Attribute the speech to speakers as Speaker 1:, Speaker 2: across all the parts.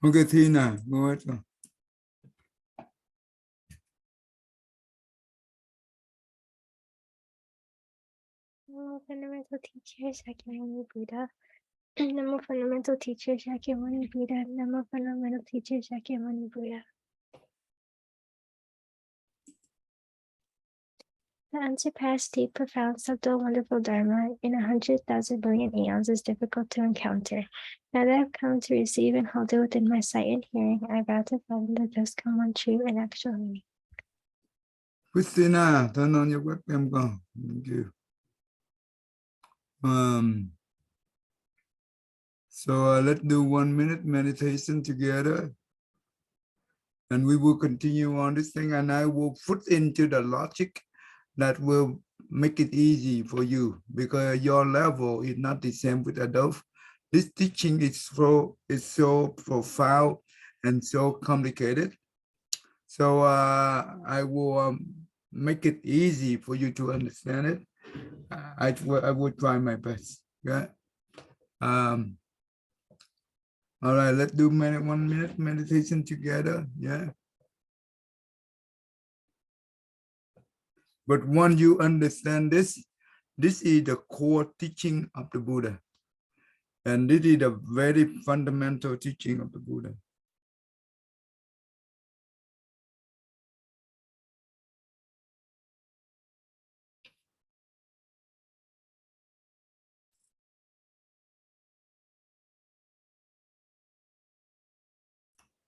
Speaker 1: Okay, Tina, go ahead.
Speaker 2: Namo fundamental teacher Shakyamuni Buddha. Namo fundamental teacher Shakyamuni Buddha. Namo fundamental teacher Shakyamuni Buddha. The unsurpassed, deep, profound, subtle, wonderful Dharma in 100,000 billion aeons is difficult to encounter. Now that I've come to receive and hold it within my sight and hearing, I vow to follow the just come one true and actual meaning.
Speaker 1: Christina, turn on your webcam. Go. Thank you. So let's do 1 minute meditation together. And we will continue on this thing, and I will put into the logic that will make it easy for you, because your level is not the same with adults. This teaching is so profound and so complicated. So I will make it easy for you to understand it. I will try my best. Yeah. All right, let's do 1 minute meditation together. Yeah. But once you understand this is the core teaching of the Buddha. And this is the very fundamental teaching of the Buddha.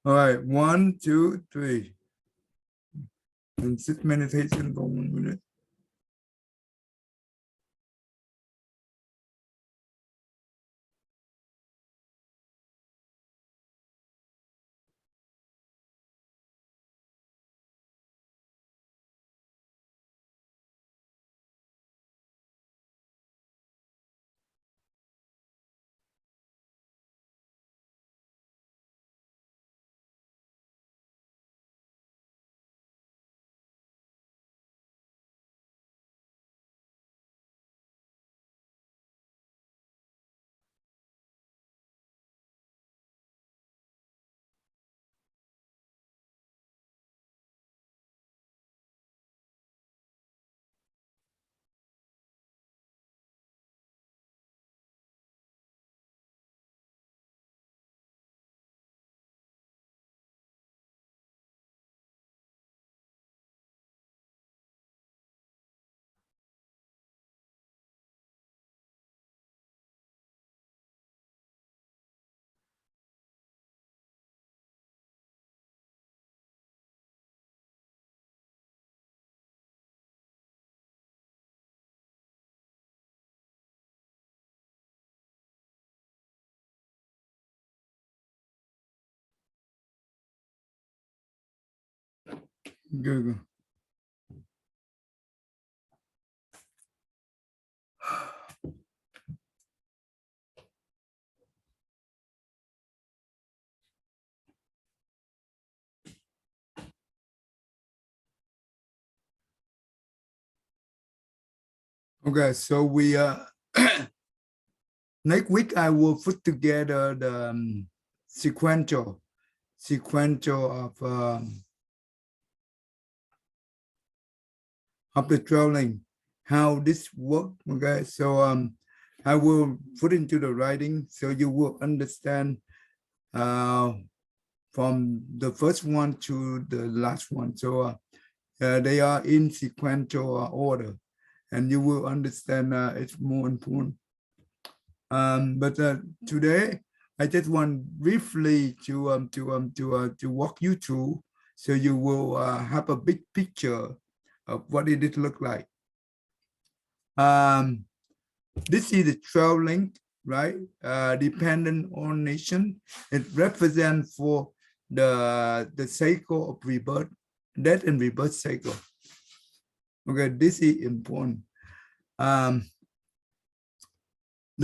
Speaker 1: All right, 1, 2, 3. And sit meditation for 1 minute. Good. Okay, so we next week I will put together the sequential of the traveling, how this work. Okay, so I will put into the writing so you will understand from the first one to the last one. So they are in sequential order, and you will understand it's more important. But today I just want briefly to walk you through, so you will have a big picture of what it did look like. This is the 12 link, right? Dependent on nation. It represents for the cycle of rebirth, death and rebirth cycle. Okay, this is important. The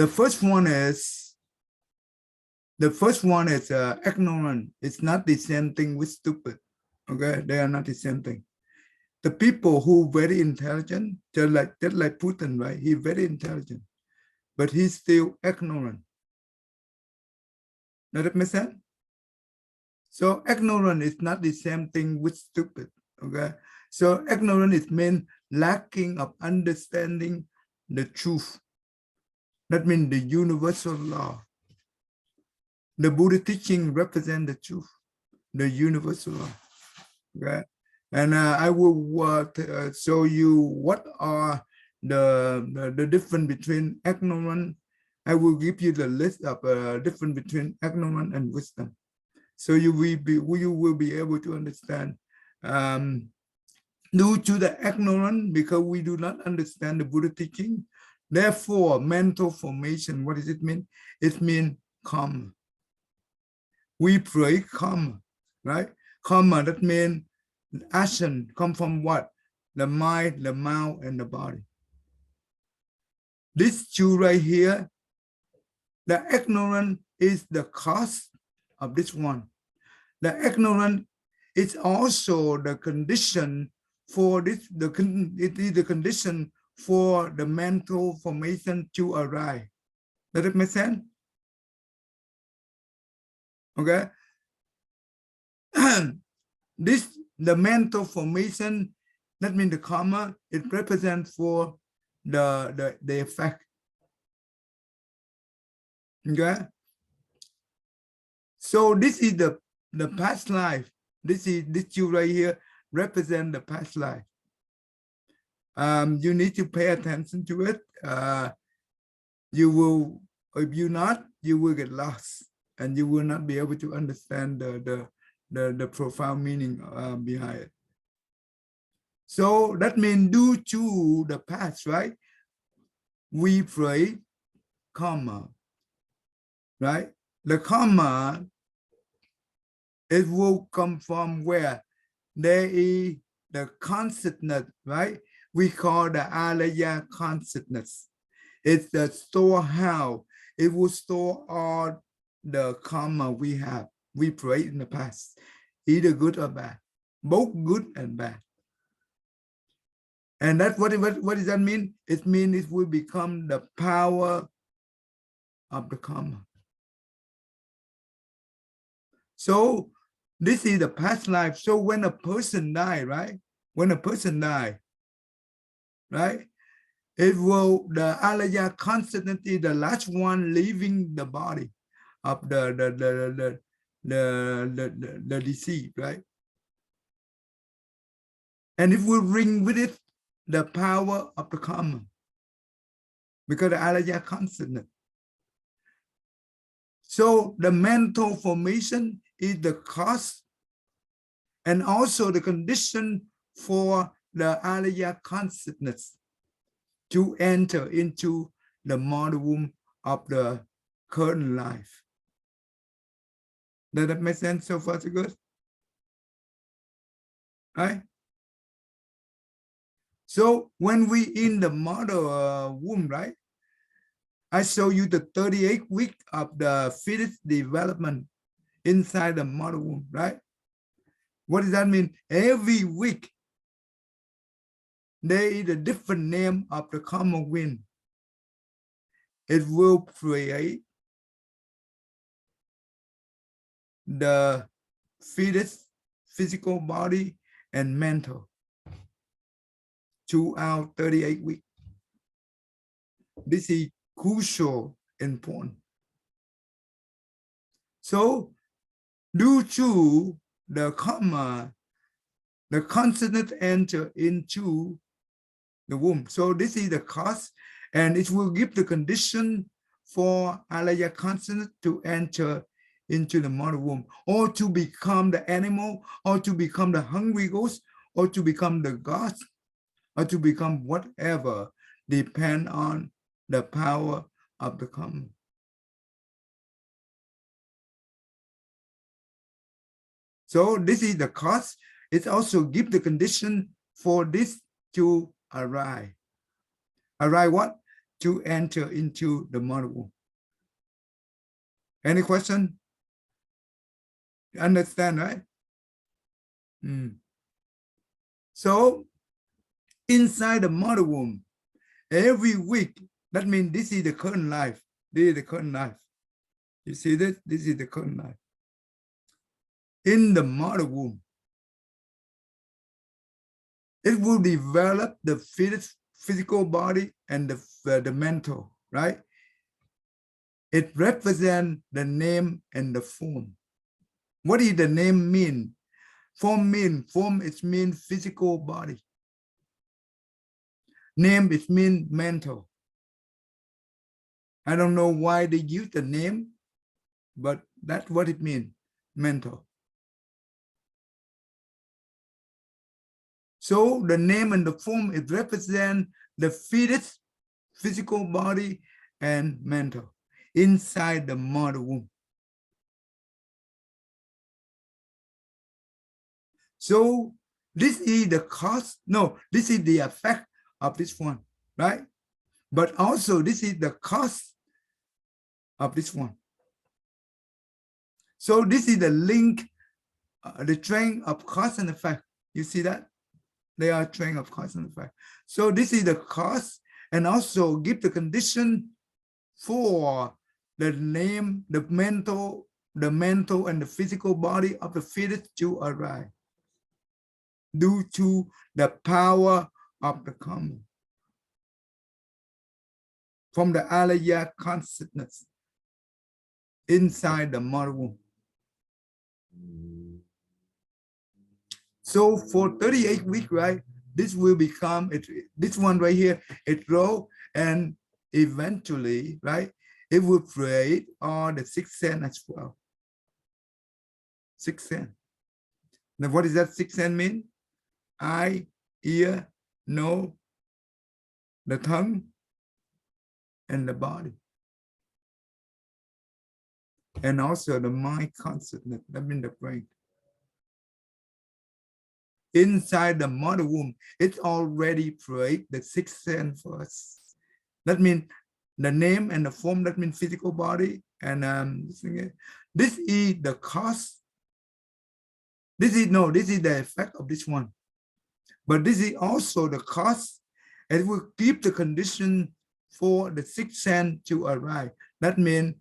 Speaker 1: first one is ignorant. It's not the same thing with stupid. Okay, they are not the same thing. The people who very intelligent, just like Putin, right? He's very intelligent, but he's still ignorant. Does that make sense? So ignorant is not the same thing with stupid. Okay. So ignorant is mean lacking of understanding the truth. That means the universal law. The Buddha teaching represent the truth, the universal law. Okay. And I will show you what are the difference between ignorant. I will give you the list of difference between ignorant and wisdom. So you will be able to understand. Due to the ignorant, because we do not understand the Buddha teaching, therefore mental formation, what does it mean? It means karma. We pray karma, right? Karma, that means action come from what? The mind, the mouth, and the body. This two right here, the ignorant is the cause of this one. The ignorant is also the condition for this, it is the condition for the mental formation to arise. Does it make sense? Okay. The mental formation, that means the karma, it represents for the effect. Okay. So this is the past life. This you right here represent the past life. You need to pay attention to it. You will, if you not, you will get lost and you will not be able to understand the profound meaning behind it. So that means due to the past, right? We pray karma, right? The karma, it will come from where? There is the consciousness, right? We call the alaya consciousness. It's the storehouse. It will store all the karma we have. We prayed in the past, either good or bad, both good and bad. And that's what does that mean? It means it will become the power of the karma. So this is the past life. So when a person die, right? When a person die, right? It will, the alaya constantly, the last one leaving the body of the deceased, right? And it will bring with it the power of the karma, because the alaya constant. So the mental formation is the cause and also the condition for the alaya consciousness to enter into the mother womb of the current life. Does that make sense so far so good? Right? So when we in the mother womb, right? I show you the 38 week of the fetus development inside the mother womb, right? What does that mean? Every week, there is a different name of the common wind. It will create the fetus, physical body, and mental throughout 38 weeks. This is crucial and important. So, due to the karma, the consonant enter into the womb. So this is the cause, and it will give the condition for alaya consonant to enter into the mother womb, or to become the animal, or to become the hungry ghost, or to become the god, or to become whatever, depend on the power of the karma. So this is the cause. It also gives the condition for this to arise. Arise what? To enter into the mother womb. Any question? You understand, right? So inside the mother womb, every week, that means this is the current life. This is the current life. You see this? This is the current life. in the mother womb. It will develop the physical body and the mental, right? It represents the name and the form. What does the name mean? Form it means physical body. Name it means mental. I don't know why they use the name, but that's what it means, mental. So the name and the form, it represents the fetus, physical body, and mental inside the mother womb. So this is the cause, no, this is the effect of this one, right? But also this is the cause of this one. So this is the link, the train of cause and effect. You see that? They are train of cause and effect. So this is the cause, and also give the condition for the name, the mental and the physical body of the fetus to arise due to the power of the karma from the alaya consciousness inside the mother womb. So for 38 weeks, right, this will become, this one right here, it grow, and eventually, right, it will create all the sixth sense as well. Sixth sense. Now, what does that sixth sense mean? Eye, ear, nose, the tongue, and the body. And also the mind consciousness, that means the brain. Inside the mother womb, it's already create the sixth sense for us. That means the name and the form, that means physical body. And this is the cause. This is the effect of this one. But this is also the cause. It will keep the condition for the sixth sense to arise. That means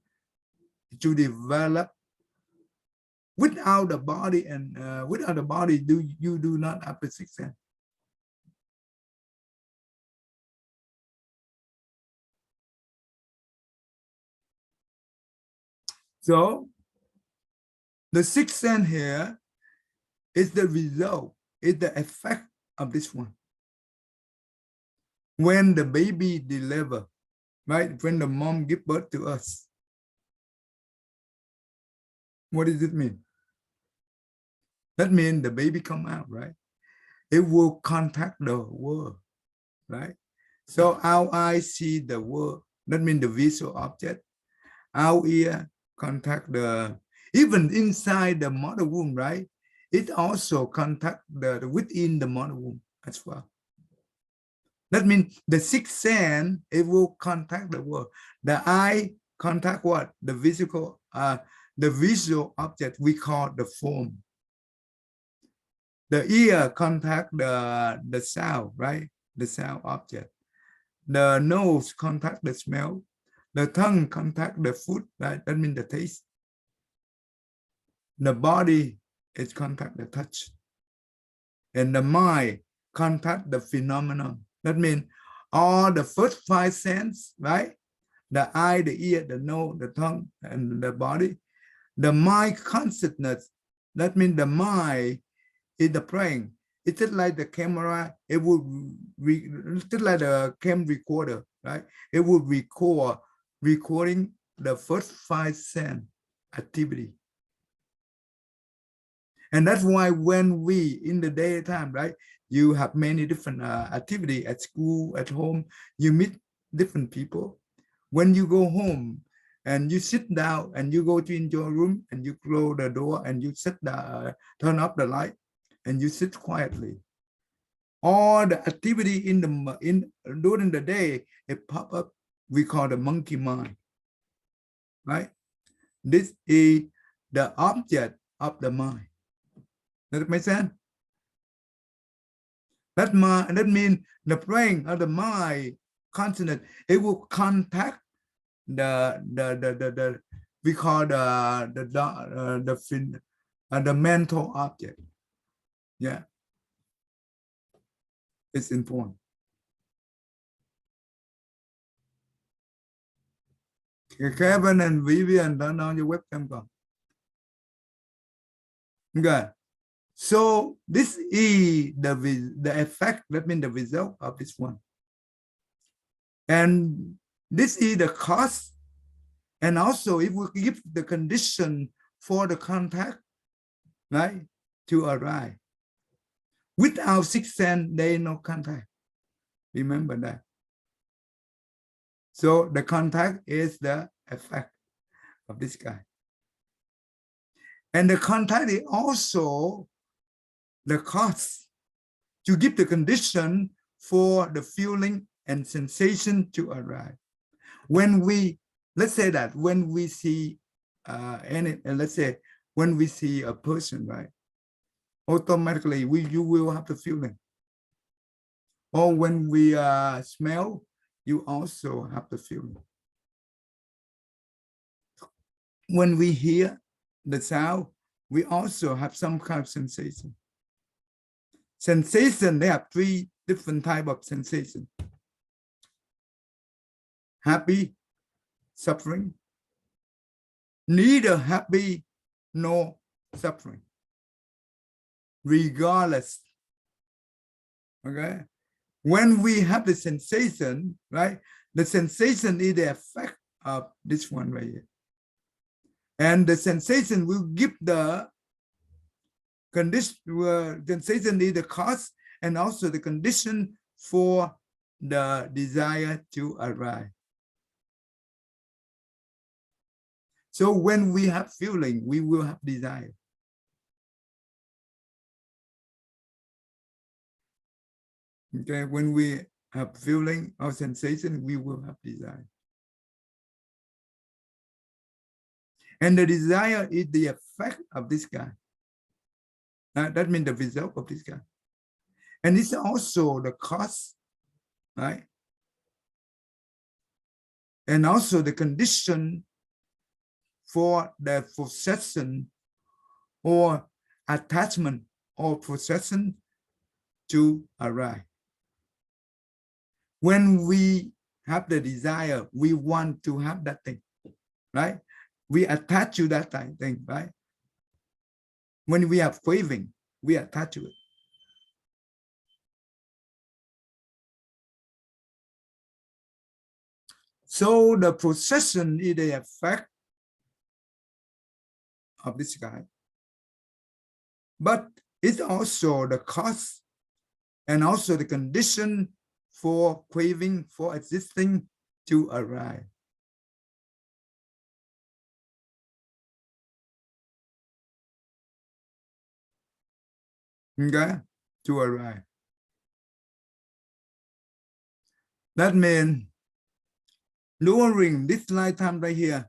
Speaker 1: to develop. Without the body, and without the body, you do not have the sixth sense. So the sixth sense here is the result, is the effect of this one. When the baby deliver, right? When the mom give birth to us. What does it mean? That means the baby come out, right? It will contact the world, right? So our eyes see the world. That means the visual object. Our ear contact the, even inside the mother womb, right? It also contact the within the mother womb as well. That means the sixth sense, it will contact the world. The eye contact what? The visual object we call the form. The ear contact the sound, right? The sound object. The nose contact the smell. The tongue contact the food, right? That means the taste. The body is contact the touch. And the mind contact the phenomenon. That means all the first five senses, right? The eye, the ear, the nose, the tongue, and the body. The mind consciousness, that means the mind is the brain. It's just like the camera, it would it's just like the cam recorder, right? It would recording the first five sense activity. And that's why when we, in the daytime, right, you have many different activity at school, at home, you meet different people. When you go home and you sit down and you go to in your room and you close the door and you sit down, turn up the light and you sit quietly. All the activity during the day, it pop up, we call the monkey mind, right? This is the object of the mind. Does it make sense? That means the brain or the mind consciousness, it will contact we call the mental object. Yeah, it's important. Kevin and Vivian, turn on your webcam. Okay. So this is the effect, that means the result of this one. And this is the cause. And also if we give the condition for the contact, right, to arise. Without sixth sense, there is no contact. Remember that. So the contact is the effect of this guy. And the contact is also the cause to give the condition for the feeling and sensation to arise. When we, let's say that when we see let's say when we see a person, right, automatically you will have the feeling. Or when we smell, you also have the feeling. When we hear the sound, we also have some kind of sensation. Sensation, they have three different types of sensation. Happy, suffering. Neither happy nor suffering. Regardless. Okay? When we have the sensation, right? The sensation is the effect of this one right here. And the sensation will give the condition, sensation is the cause and also the condition for the desire to arise. So when we have feeling, we will have desire. Okay, when we have feeling or sensation, we will have desire. And the desire is the effect of this guy. That means the result of this guy. And it's also the cause, right? And also the condition for the possession or attachment or possession to arise. When we have the desire, we want to have that thing, right? We attach to that thing, right? When we have craving, we attach to it. So the possession is the effect of this guy, but it's also the cause and also the condition for craving, for existing to arise. Okay, to arise. That means during this lifetime right here,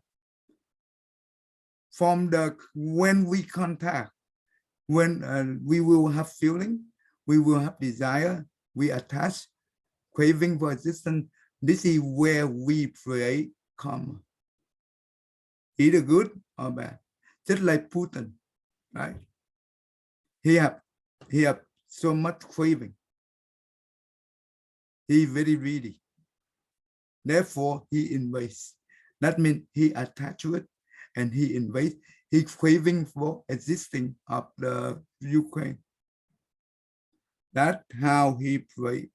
Speaker 1: from the when we contact, when we will have feeling, we will have desire, we attach, craving for existence. This is where we pray karma, either good or bad. Just like Putin, right? He have so much craving. He very greedy. Therefore, he invades. That means he attached to it and he invades. He's craving for existing of the Ukraine. That's how he pray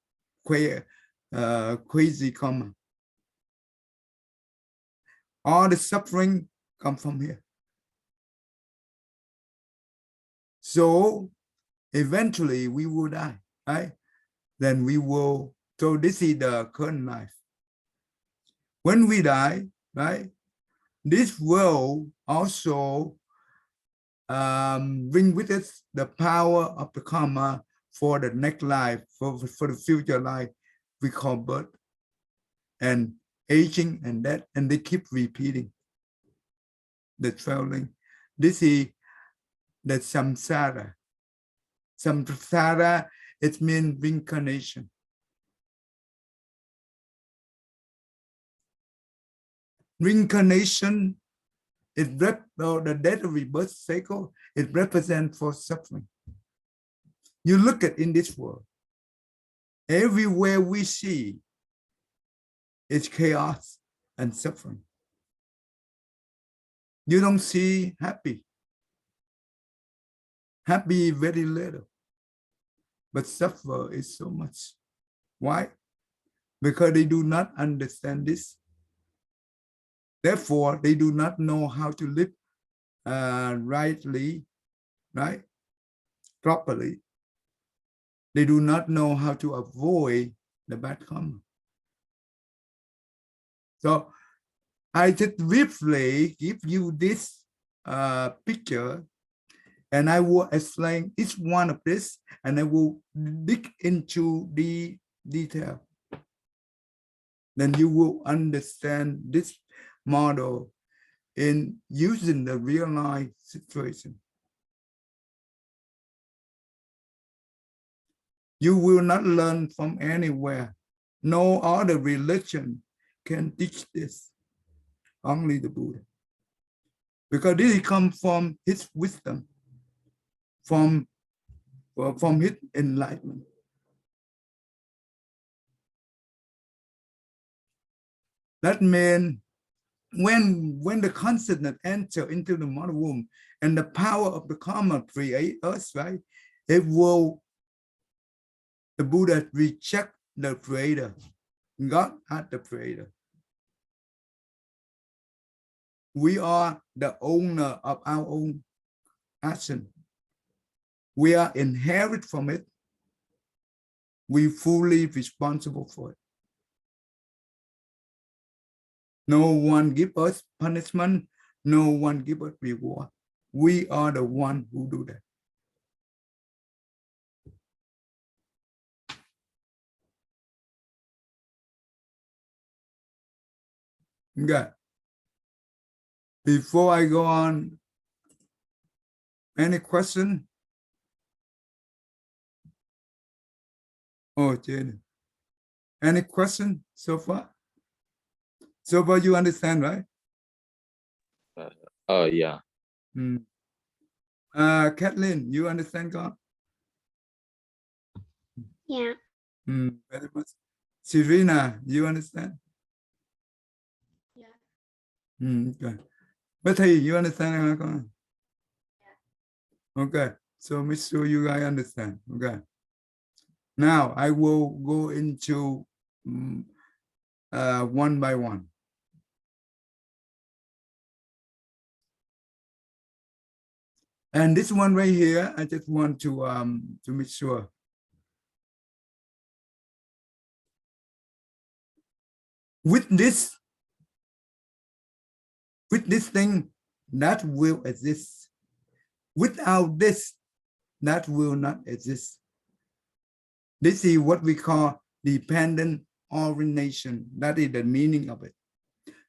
Speaker 1: crazy karma. All the suffering come from here. So eventually we will die, right? Then we will, so this is the current life. When we die, right? This will also bring with it the power of the karma for the next life, for the future life. We call birth and aging and death, and they keep repeating the traveling. This is the samsara. Samsara, it means reincarnation. Reincarnation the death of rebirth cycle, it represents for suffering. You look at in this world, everywhere we see it's chaos and suffering. You don't see happy. Happy very little, but suffer is so much. Why? Because they do not understand this. Therefore, they do not know how to live rightly, right? Properly. They do not know how to avoid the bad karma. So I just briefly give you this picture, and I will explain each one of this, and I will dig into the detail. Then you will understand this model in using the real life situation. You will not learn from anywhere. No other religion can teach this. Only the Buddha. Because this comes from his wisdom, from his enlightenment. That means when the consciousness enter into the mother womb and the power of the karma create us, right? It will, the Buddha reject the creator. God as the creator. We are the owner of our own action. We are inherit from it. We fully responsible for it. No one give us punishment. No one give us reward. We are the one who do that. Okay. Before I go on, any question? Oh, Jenny. Any question so far? So far you understand, right?
Speaker 3: Yeah.
Speaker 1: Kathleen, you understand God?
Speaker 2: Yeah.
Speaker 1: Very much. Serena, you understand?
Speaker 2: Yeah.
Speaker 1: Okay. Betty, you understand God? Yeah. Okay. So make sure you guys understand. Okay. Now I will go into one by one. And this one right here, I just want to make sure. With this thing, that will exist. Without this, that will not exist. This is what we call dependent origination. That is the meaning of it.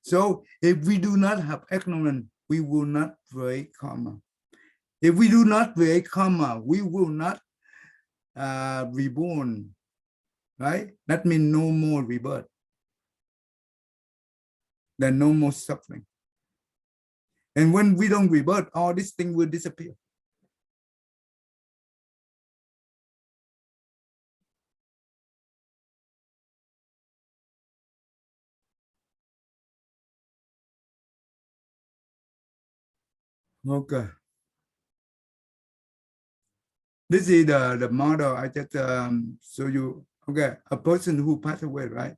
Speaker 1: So if we do not have ignorance, we will not break karma. If we do not break karma, we will not reborn, right? That means no more rebirth. Then no more suffering. And when we don't rebirth, all these things will disappear. Okay. This is the model I just show you. Okay, a person who passed away, right?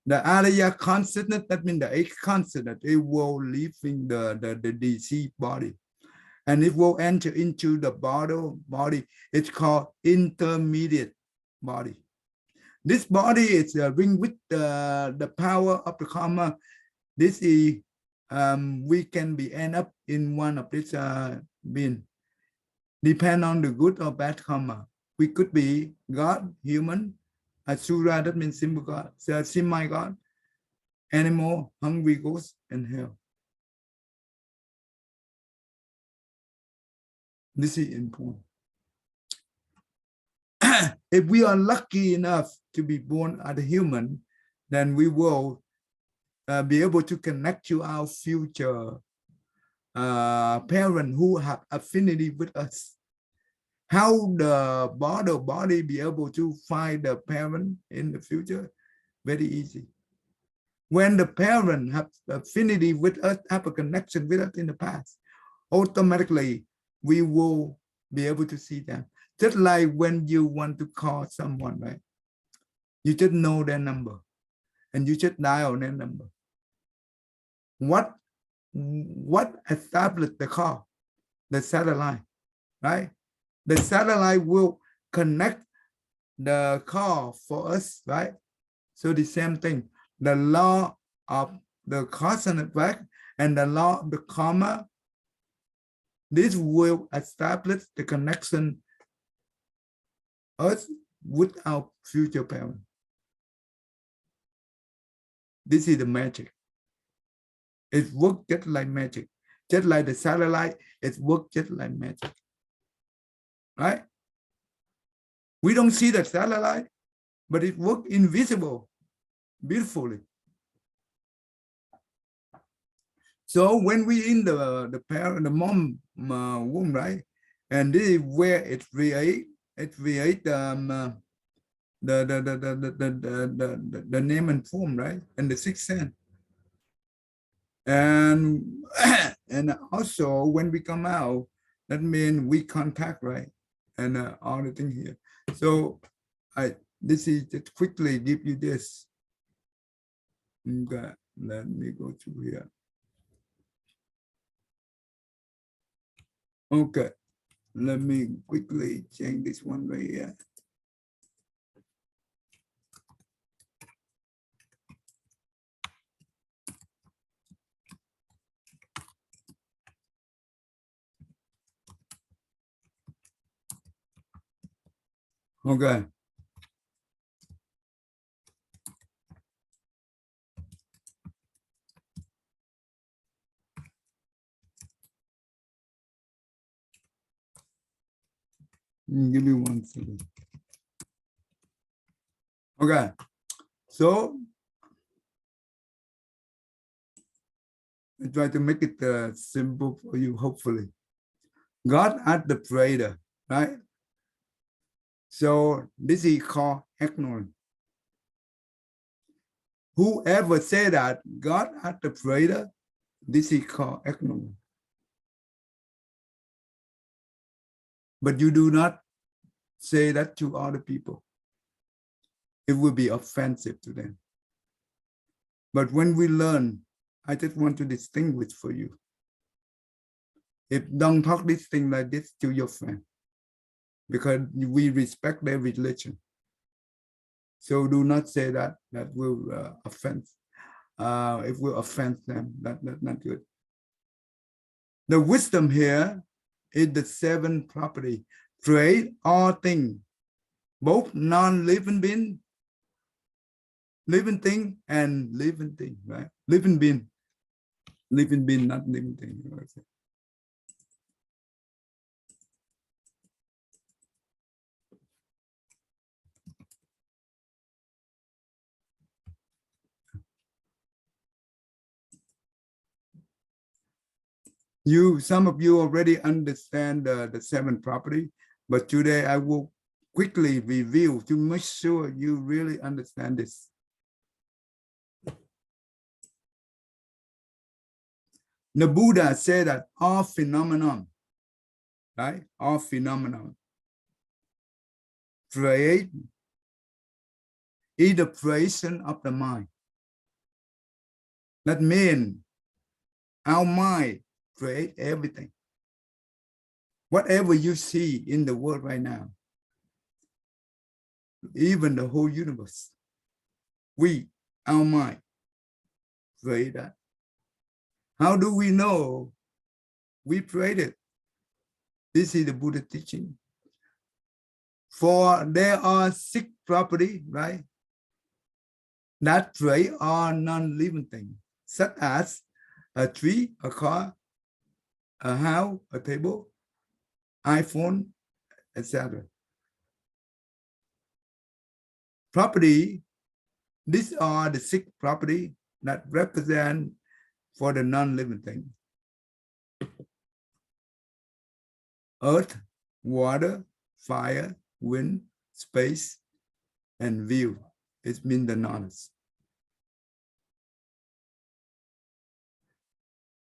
Speaker 1: The Alaya consciousness, that means the eighth consciousness, it will leave in the deceased body. And it will enter into the body. It's called intermediate body. This body is ring with the power of the karma. This is we can be end up in one of this being. Depend on the good or bad karma. We could be God, human, Asura, that means simple God, semi-God, animal, hungry ghost, and hell. This is important. If we are lucky enough to be born as a human, then we will be able to connect to our future parents who have affinity with us. How the body be able to find the parent in the future? Very easy. When the parent have affinity with us, have a connection with us in the past, automatically we will be able to see them. Just like when you want to call someone, right? You just know their number and you just dial their number. What established the call? The satellite, right? The satellite will connect the call for us, right? So the same thing, the law of the cause and effect and the law of the karma, this will establish the connection us with our future parent. This is the magic. It works just like magic. Just like the satellite, it works just like magic. Right? We don't see the satellite, but it works invisible, beautifully. So when we in the parent, the mom womb, right? And this is where it create the name and form, right? And the sixth sense. And and also when we come out, that means we contact, right? And all the thing here. So this is just quickly give you this. Okay, let me go to here. Okay, let me quickly change this one right here. Okay. Give me 1 second. Okay, so I try to make it simple for you, hopefully. God at the creator, right? So this is called ignorance. Whoever said that God at the creator, this is called ignorance. But you do not say that to other people. It will be offensive to them. But when we learn, I just want to distinguish for you. If don't talk this thing like this to your friend, because we respect their religion. So do not say that. That will offend. It will offend them. That's not good. The wisdom here is the 7 property. Create all things, both non-living being, living thing, and living thing, right? Living being, not living thing. Some of you already understand the 7 property, but today I will quickly review to make sure you really understand this. The Buddha said that all phenomenon, right? All phenomenon create is the creation of the mind. That means our mind create everything. Whatever you see in the world right now, even the whole universe, our mind, create that. How do we know we created? This is the Buddha teaching. For there are 6 properties, right? That create all non-living things, such as a tree, a car, a house, a table, iPhone, etc. Property, these are the 6 properties that represent for the non-living thing. earth, water, fire, wind, space, and view. It means the knowledge.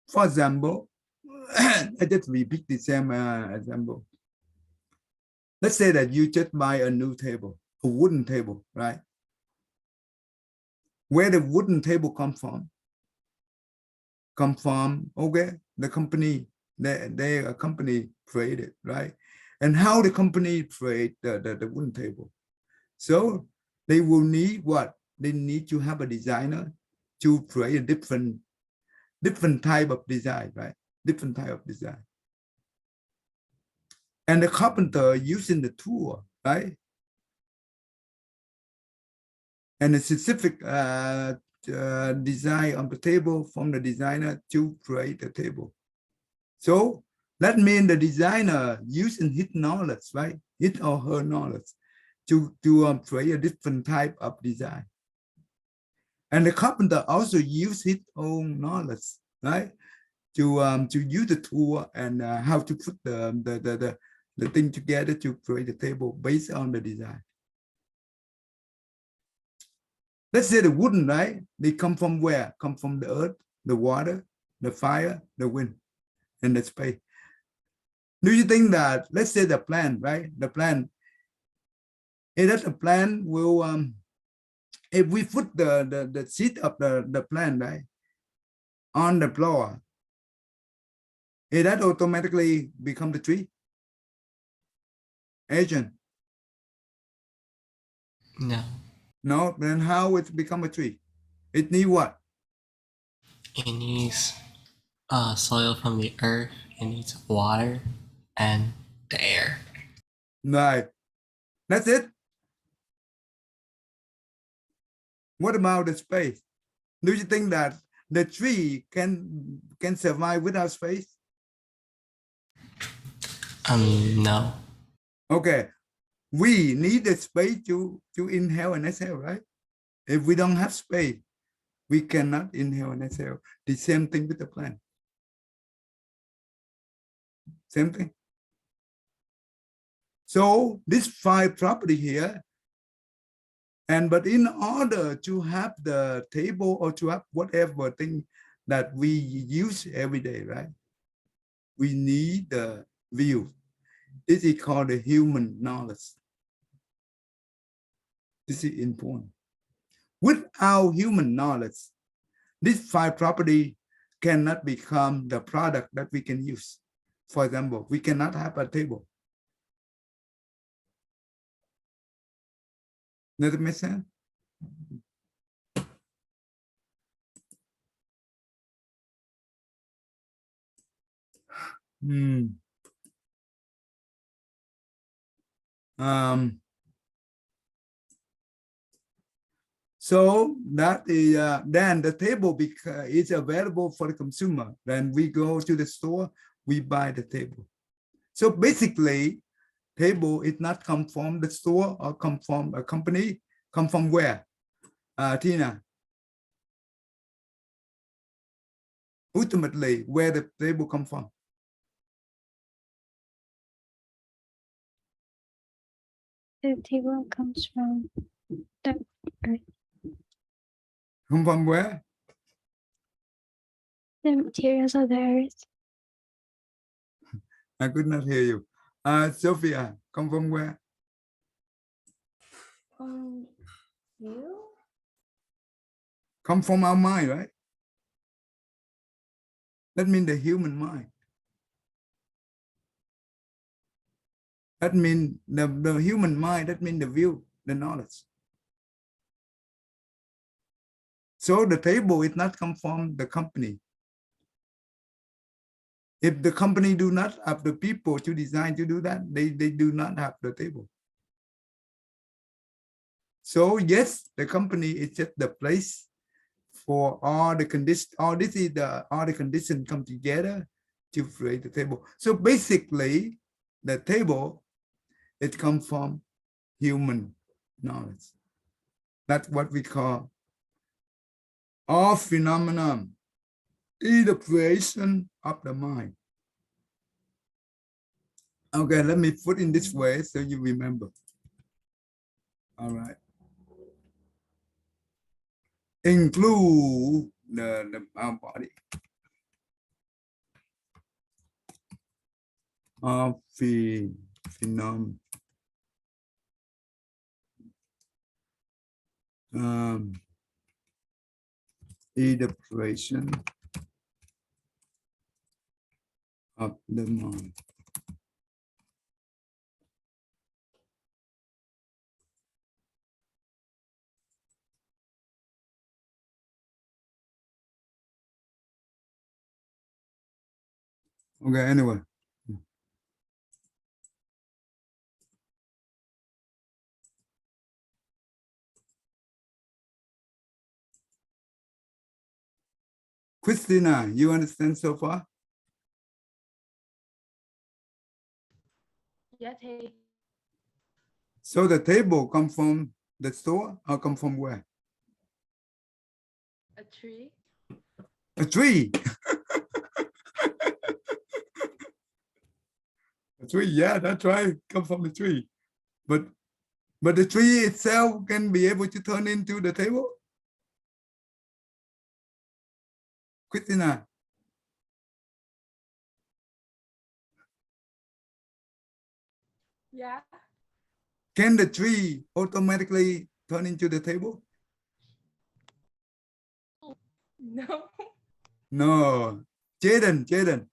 Speaker 1: For example, I just repeat the same example. Let's say that you just buy a new table, a wooden table, right? Where the wooden table come from? Come from, okay, the company, they a company created, right? And how the company create the wooden table. So they will need what? They need to have a designer to create a different type of design, right? Different type of design. And the carpenter using the tool, right? And a specific design on the table from the designer to create the table. So that means the designer using his knowledge, right? His or her knowledge to create a different type of design. And the carpenter also use his own knowledge, right? To use the tool and how to put the thing together to create a table based on the design. Let's say the wooden, right? They come from where? Come from the earth, the water, the fire, the wind, and the space. Do you think that, let's say the plant, right? The plant, if that the plant will, if we put the seed of the plant, right, on the floor, is that automatically become the tree? Agent?
Speaker 3: No,
Speaker 1: No, then how it become a tree? It need what?
Speaker 3: it needs soil from the earth, it needs water and the air.
Speaker 1: Right. That's it. What about the space? Do you think that the tree can survive without space?
Speaker 3: No.
Speaker 1: Okay, we need the space to inhale and exhale, right? If we don't have space, we cannot inhale and exhale. The same thing with the plant. Same thing. So this 5 property here, but in order to have the table or to have whatever thing that we use every day, right? We need the view. This is called the human knowledge. This is important. Without human knowledge, this 5 property cannot become the product that we can use. For example, we cannot have a table. Does it make sense? So that is then the table is available for the consumer. Then we go to the store, we buy the table. So basically, table is not come from the store or come from a company. Come from where? Tina. Ultimately, where the table come from?
Speaker 2: The table comes from the earth.
Speaker 1: Come from where?
Speaker 2: The materials of the earth.
Speaker 1: I could not hear you. Sophia, come from where?
Speaker 2: You?
Speaker 1: Come from our mind, right? That means the human mind. That means the human mind, that means the view, the knowledge. So the table is not come from the company. If the company do not have the people to design to do that, they do not have the table. So yes, the company is just the place for all the conditions, all the conditions come together to create the table. So basically, the table, it comes from human knowledge. That's what we call all phenomenon is the creation of the mind. Okay, let me put in this way so you remember. All right. Include our body of the phenomenon. Evaporation of the mind. Okay, anyway. Christina, you understand so far?
Speaker 4: Yes, hey.
Speaker 1: So the table come from the store or come from where?
Speaker 4: A tree.
Speaker 1: A tree. A tree, yeah, that's right. Come from the tree. But the tree itself can be able to turn into the table. Christina,
Speaker 4: Yeah.
Speaker 1: can the tree automatically turn into the table?
Speaker 4: No.
Speaker 1: No. Jaden,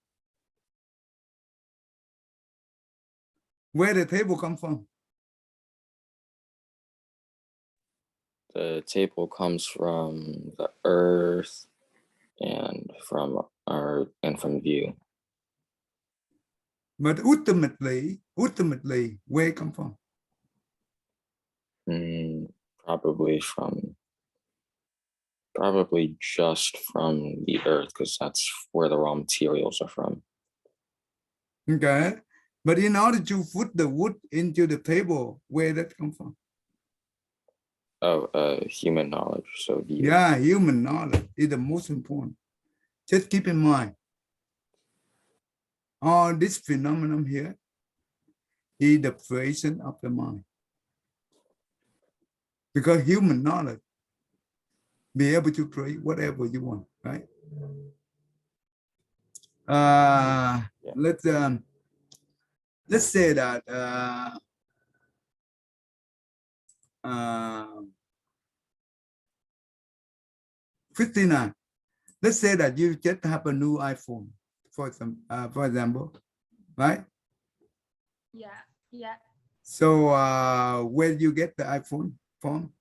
Speaker 1: where the table come from?
Speaker 5: The table comes from the earth and from view.
Speaker 1: But ultimately, where it come from?
Speaker 5: Probably just from the earth, because that's where the raw materials are from.
Speaker 1: Okay. But in order to put the wood into the table, where that come from?
Speaker 5: Human knowledge. So view.
Speaker 1: Yeah, human knowledge is the most important. Just keep in mind, all this phenomenon here is the creation of the mind. Because human knowledge be able to create whatever you want, right? Let's say that Christina, let's say that you just have a new iPhone, for example, right?
Speaker 4: Yeah. Yeah.
Speaker 1: So where do you get the iPhone from?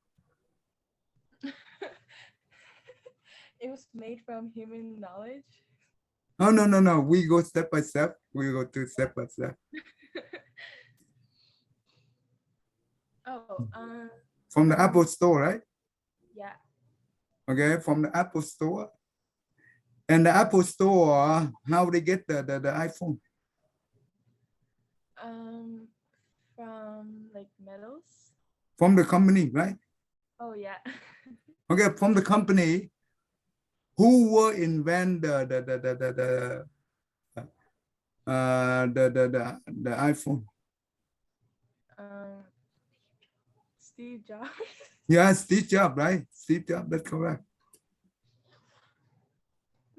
Speaker 4: It was made from human knowledge.
Speaker 1: Oh, no. We go step by step. We go to step by step.
Speaker 4: Oh,
Speaker 1: From the Apple Store, right?
Speaker 4: yeah.
Speaker 1: Okay, from the Apple Store. And the Apple Store, how they get the iPhone?
Speaker 4: From like metals.
Speaker 1: From the company, right?
Speaker 4: Oh yeah.
Speaker 1: Okay, from the company, who will invent the iPhone?
Speaker 4: Steve Jobs.
Speaker 1: Yeah, Steve Jobs, right? Steve Jobs, that's correct.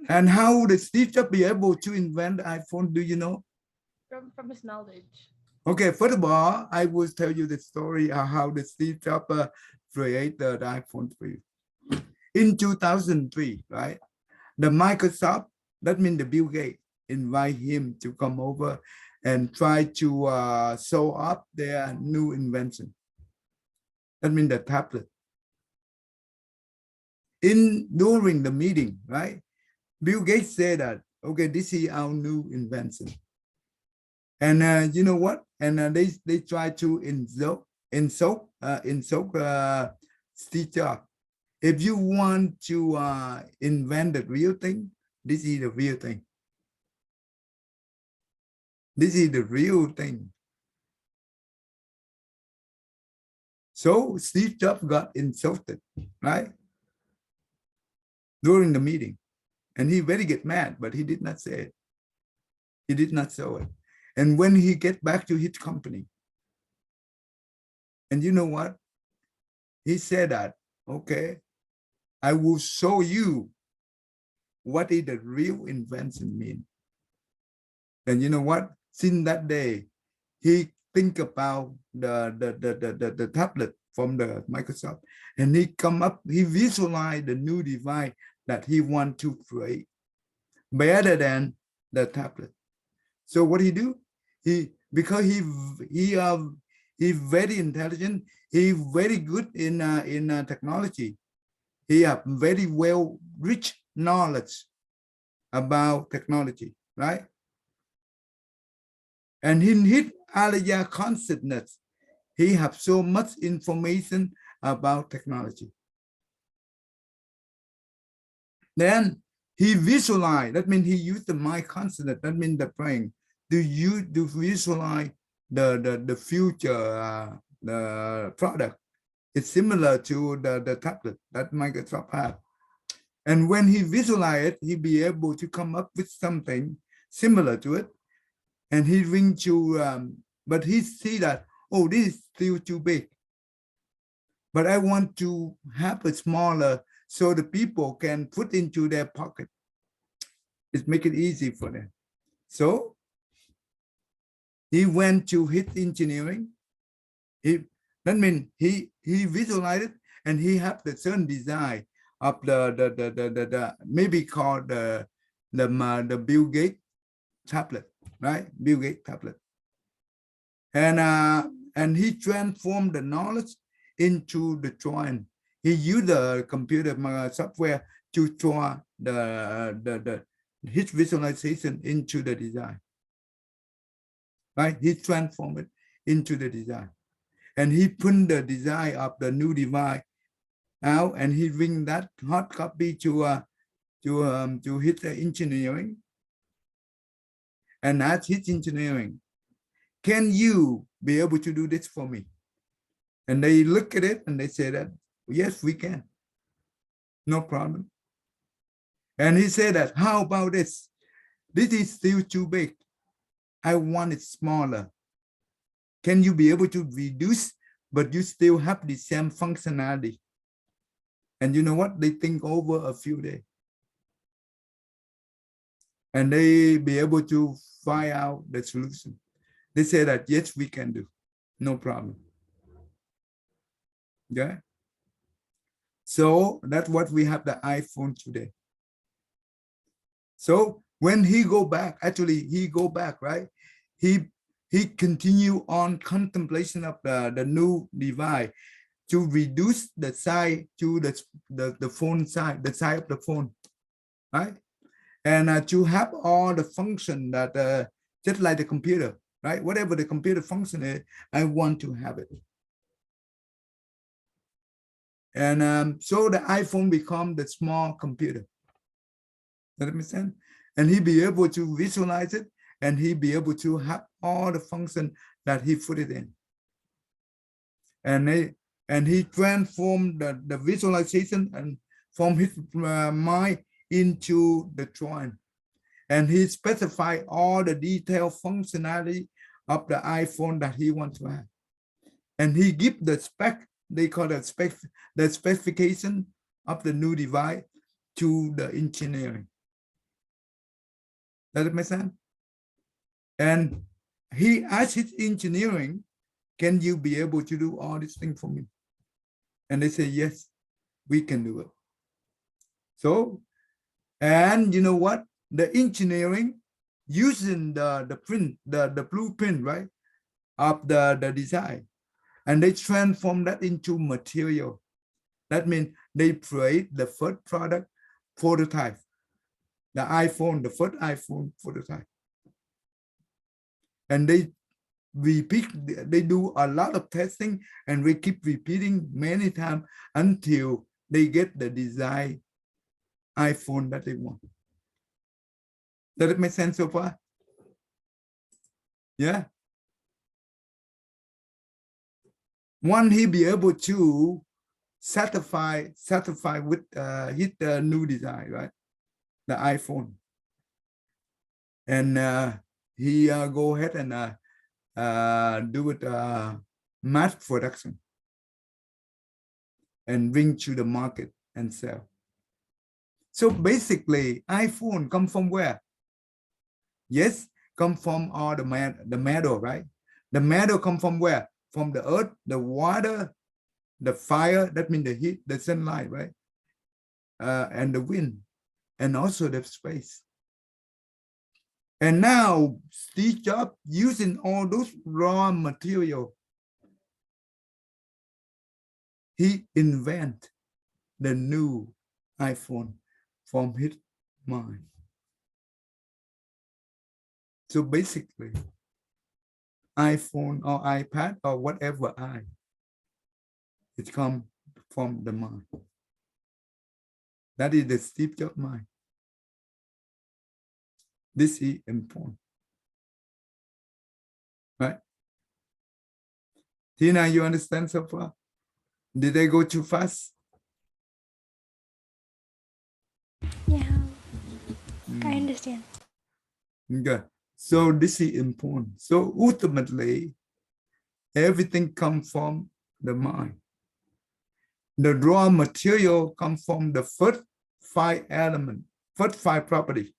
Speaker 1: And how did Steve Jobs be able to invent the iPhone? Do you know?
Speaker 4: From his knowledge.
Speaker 1: Okay, first of all, I will tell you the story of how the Steve Jobs created the iPhone 3. In 2003, right? The Microsoft, that means the Bill Gates, invite him to come over and try to show up their new invention. That means the tablet. During the meeting, right? Bill Gates said that, okay, this is our new invention. And you know what? And they try to insult Steve Jobs. If you want to invent the real thing, this is the real thing. This is the real thing. So Steve Jobs got insulted, right? During the meeting. And he very get mad, but he did not say it. He did not show it. And when he get back to his company, and you know what? He said that, okay, I will show you what is the real invention mean. And you know what? Since that day, he think about the tablet from the Microsoft, and he come up, he visualized the new device that he want to create better than the tablet. So what he do? Because he very intelligent, he very good in technology. He have very well rich knowledge about technology, right? And in his Alaya consciousness, he have so much information about technology. Then he visualize, that means he used the mind consciousness, that means the brain, to visualize the future the product. It's similar to the tablet that Microsoft have. And when he visualize it, he'll be able to come up with something similar to it. And he bring to, but he see that, oh, this is still too big. But I want to have a smaller so the people can put into their pocket. It make it easy for them. So he went to his engineering. That means he visualized it, and he have the certain design of the maybe called the Bill Gates tablet, right? Bill Gates tablet. And he transformed the knowledge into the drawing. He used the computer software to draw his visualization into the design. Right? He transformed it into the design. And he put the design of the new device out, and he bring that hot copy to his engineering, and ask his engineering, can you be able to do this for me? And they look at it and they say that, yes, we can. No problem. And he said that, how about this? This is still too big. I want it smaller. Can you be able to reduce, but you still have the same functionality? And you know what? They think over a few days. And they be able to find out the solution. They say that, yes, we can do. No problem. Yeah. So that's what we have the iPhone today. So when he go back, actually he go back, right? He continue on contemplation of the new device to reduce the size to the phone size, the size of the phone, right? And to have all the function that just like the computer, right? Whatever the computer function is, I want to have it. And so the iPhone become the small computer. Does that make sense? And he be able to visualize it, and he be able to have all the function that he put it in. And he transformed the visualization and from his mind into the drawing. And he specified all the detailed functionality of the iPhone that he wants to have. And he give the spec, they call it spec, the specification of the new device to the engineering. Does it make sense? And he asked his engineering, can you be able to do all these things for me? And they say, yes, we can do it. So, and you know what? The engineering using the print, the blueprint, right, of the design, and they transform that into material. That means they create the first product prototype, the iPhone, the first iPhone prototype. And they repeat, they do a lot of testing, and we keep repeating many times until they get the design iPhone that they want. Does it make sense so far? Yeah. Once he be able to satisfy with his new design, right? The iPhone. And he go ahead and do it mass production and bring to the market and sell. So basically, iPhone come from where? Yes, come from all the metal, right? The metal come from where? From the earth, the water, the fire, that means the heat, the sunlight, right? And the wind, and also the space. And now Steve Jobs using all those raw material, he invent the new iPhone from his mind. So basically, iPhone or iPad or whatever it comes from the mind. That is the Steve Jobs mind. This is important. Right? Tina, you understand so far? Did I go too fast?
Speaker 2: Yeah, I understand.
Speaker 1: Okay. So this is important. So ultimately, everything comes from the mind. The raw material comes from the first 5 elements, first 5 properties.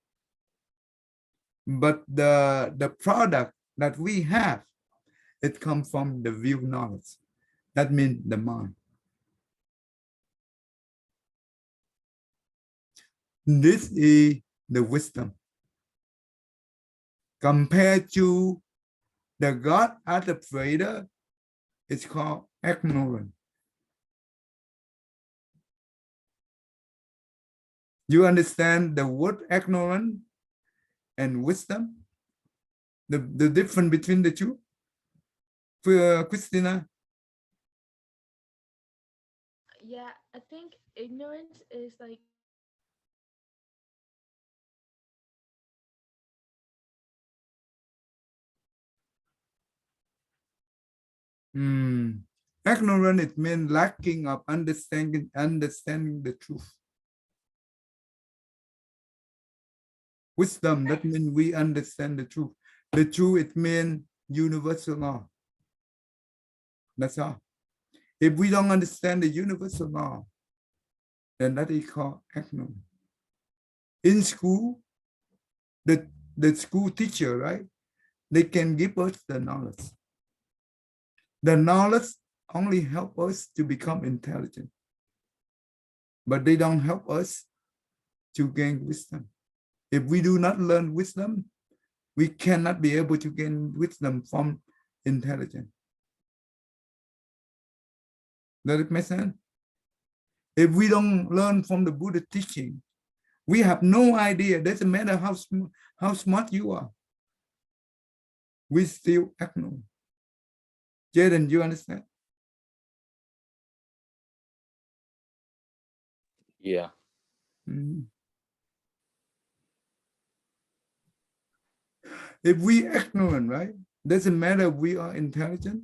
Speaker 1: But the product that we have, it comes from the view knowledge. That means the mind. This is the wisdom. Compared to the God as the creator, it's called ignorant. You understand the word ignorant and wisdom? The difference between the two? Christina?
Speaker 4: Yeah, I think ignorance is like
Speaker 1: Ignorant, it means lacking of understanding the truth. Wisdom, that means we understand the truth. The truth, it means universal law. That's all. If we don't understand the universal law, then that is called ignorant. In school, the school teacher, right? They can give us the knowledge. The knowledge only help us to become intelligent, but they don't help us to gain wisdom. If we do not learn wisdom, we cannot be able to gain wisdom from intelligence. Does it make sense? If we don't learn from the Buddha teaching, we have no idea. Doesn't matter how smart you are. We still ignorant. Jaden, you understand?
Speaker 5: Yeah.
Speaker 1: If we ignorant, right? Doesn't matter if we are intelligent,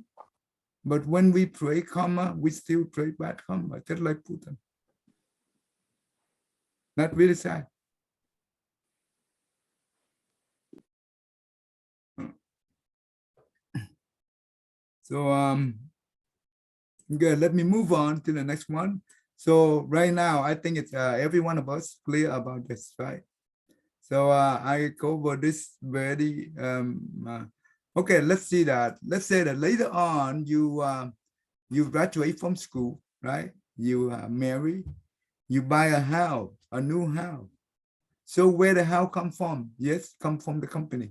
Speaker 1: but when we pray karma, we still pray bad karma, just like Putin. Not really sad. So good. Let me move on to the next one. So right now, I think it's every one of us clear about this, right? So I cover this very okay. Let's see that. Let's say that later on you graduate from school, right? You marry, you buy a house, a new house. So where the house come from? Yes, come from the company.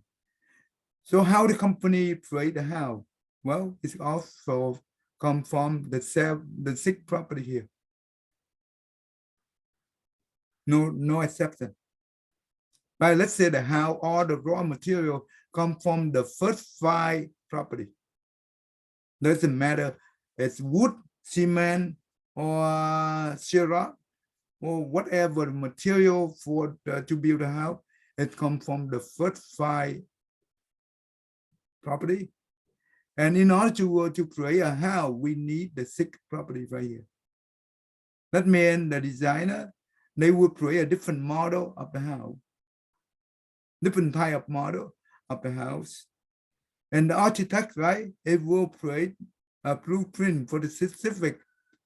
Speaker 1: So how the company create the house? Well, it's also come from the sixth property here. No exception. Right, let's say the house, all the raw material come from the first 5 property. Doesn't matter, it's wood, cement, or sheetrock, or whatever material for to build a house, it comes from the first 5 property. And in order to create a house, we need the 6th property right here. That means the designer, they will create a different model of the house, different type of model. of the house. And the architect, right, it will create a blueprint for the specific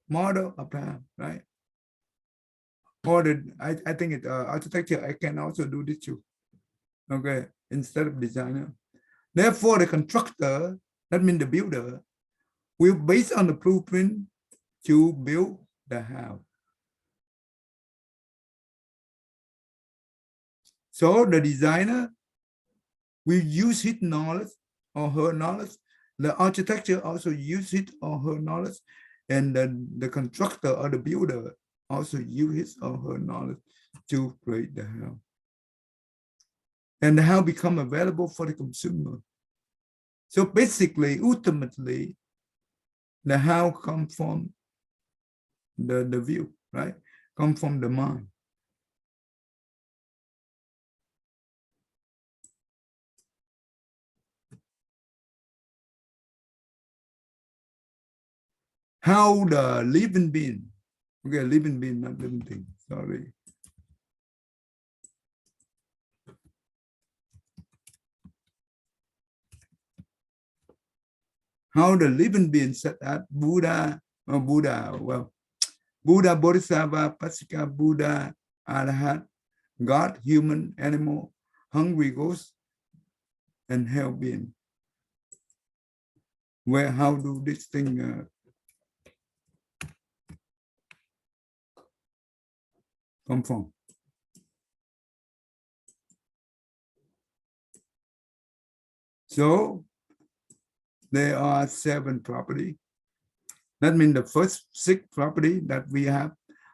Speaker 1: model of the house, right? Or I think architecture, I can also do this too. Okay, instead of designer. Therefore, the constructor, that means the builder, will base on the blueprint to build the house. So the designer will use his knowledge or her knowledge. The architecture also use his or her knowledge, and then the constructor or the builder also use his or her knowledge to create the house. And the house become available for the consumer. So basically, ultimately, the house come from the view, right? Come from the mind. How the living being, okay, living being, not living thing, sorry. How the living being said that Buddha, Buddha, Bodhisattva, Pasika, Buddha, Arhat, God, human, animal, hungry ghost, and hell being. Where, how do this thing come from? So there are 7 properties. That means the first 6 property that we have: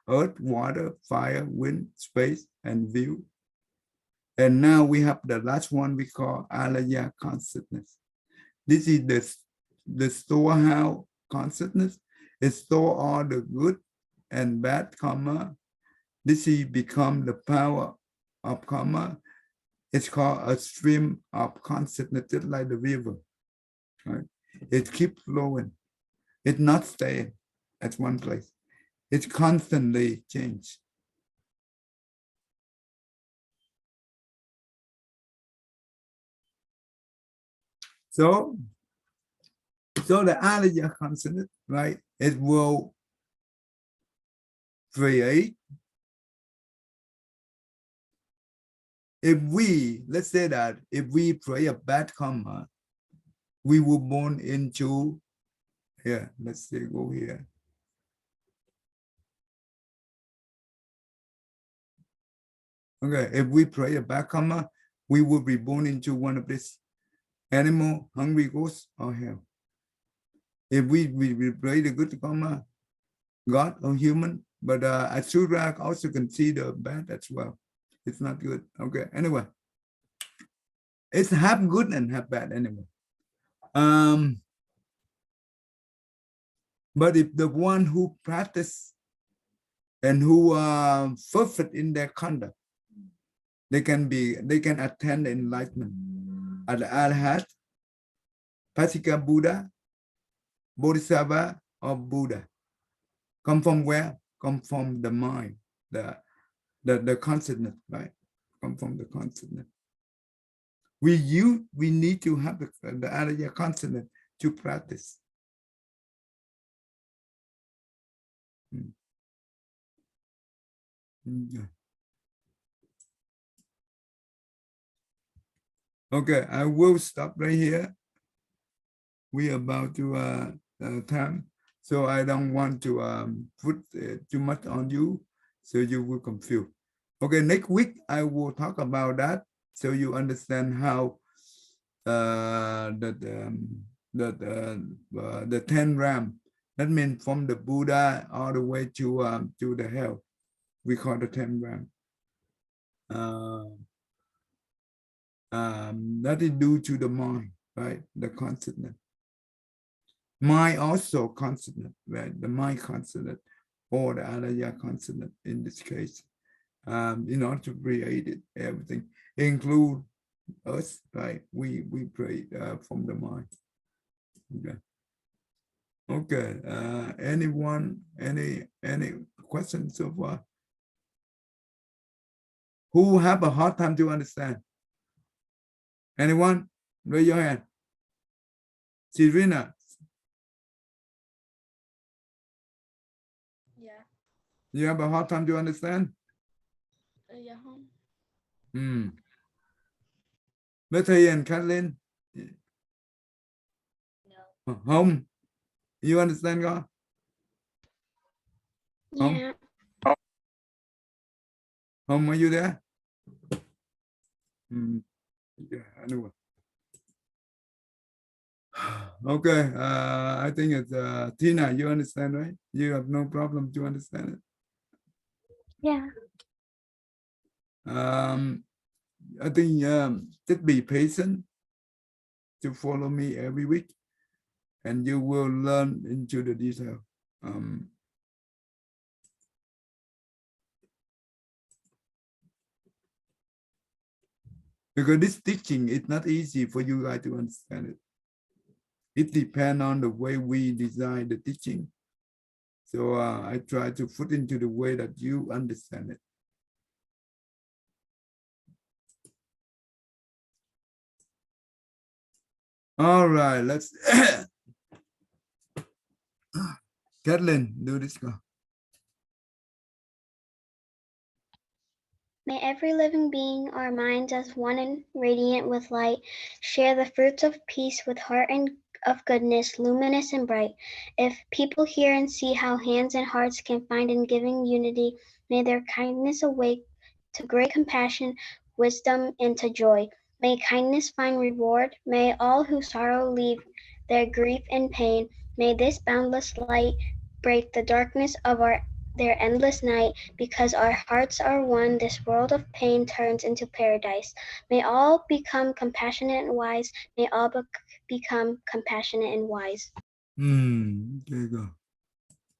Speaker 1: earth, water, fire, wind, space, and view. And now we have the last one we call alaya consciousness. This is the storehouse consciousness. It store all the good and bad karma. This is become the power of karma. It's called a stream of consciousness, just like the river. Right? It keeps flowing. It's not staying at one place. It's constantly changed. So the alaya consciousness, right? It will create. If we, let's say that if we pray a bad karma, we were born into, here, let's say go here. Okay, if we pray a bad karma, we will be born into one of this: animal, hungry ghost, or hell. If we pray the good karma, God or human, but Asura also consider bad as well. It's not good. Okay, anyway. It's half good and half bad anyway. But if the one who practice and who are perfect in their conduct, they can attend enlightenment. At Arhat, Pasika Buddha, Bodhisattva, or Buddha. Come from where? Come from the mind, the consciousness, right? Come from the consciousness. We need to have the alaya consciousness to practice. Okay, I will stop right here. We are about to time, so I don't want to put too much on you, so you will confuse. Okay, next week I will talk about that, so you understand how the 10 ram. That means from the Buddha all the way to the hell. We call the 10 ram. That is due to the mind, right? The consciousness. Mind also consciousness, right? The mind consciousness, or the alaya consciousness in this case. In order to create it, everything, include us, right? We pray from the mind. Okay. Okay. Anyone? Any questions so far? Who have a hard time to understand? Anyone? Raise your hand. Serena,
Speaker 4: Yeah.
Speaker 1: you have a hard time to understand?
Speaker 4: Yeah. Không.
Speaker 1: Hmm. Betty and Kathleen? Home? You understand God? Home?
Speaker 2: Yeah.
Speaker 1: Home, are you there? Hmm. Yeah, anyway. Okay, I think it's Tina, you understand, right? You have no problem to understand it.
Speaker 2: Yeah.
Speaker 1: I think just be patient to follow me every week and you will learn into the detail. Because this teaching is not easy for you guys to understand it. It depends on the way we design the teaching. So I try to put into the way that you understand it. All right, let's Kathleen, do this go.
Speaker 6: May every living being, our minds as one and radiant with light, share the fruits of peace with heart and of goodness, luminous and bright. If people hear and see how hands and hearts can find in giving unity, may their kindness awake to great compassion, wisdom, and to joy. May kindness find reward. May all who sorrow leave their grief and pain. May this boundless light break the darkness of their endless night. Because our hearts are one, this world of pain turns into paradise. May all become compassionate and wise. May all become compassionate and wise.
Speaker 1: Okay, go.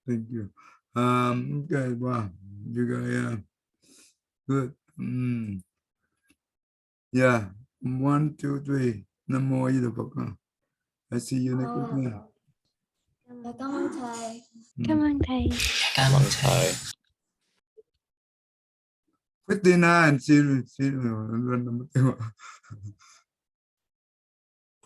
Speaker 1: Thank you. Okay, wow, you guys, good. Yeah, 1, 2, 3. Namo Di Đà Phật. I see you next week.
Speaker 7: Cảm ơn thầy.
Speaker 2: Come on, thầy.
Speaker 3: Cảm ơn thầy.
Speaker 1: Christina and Siri.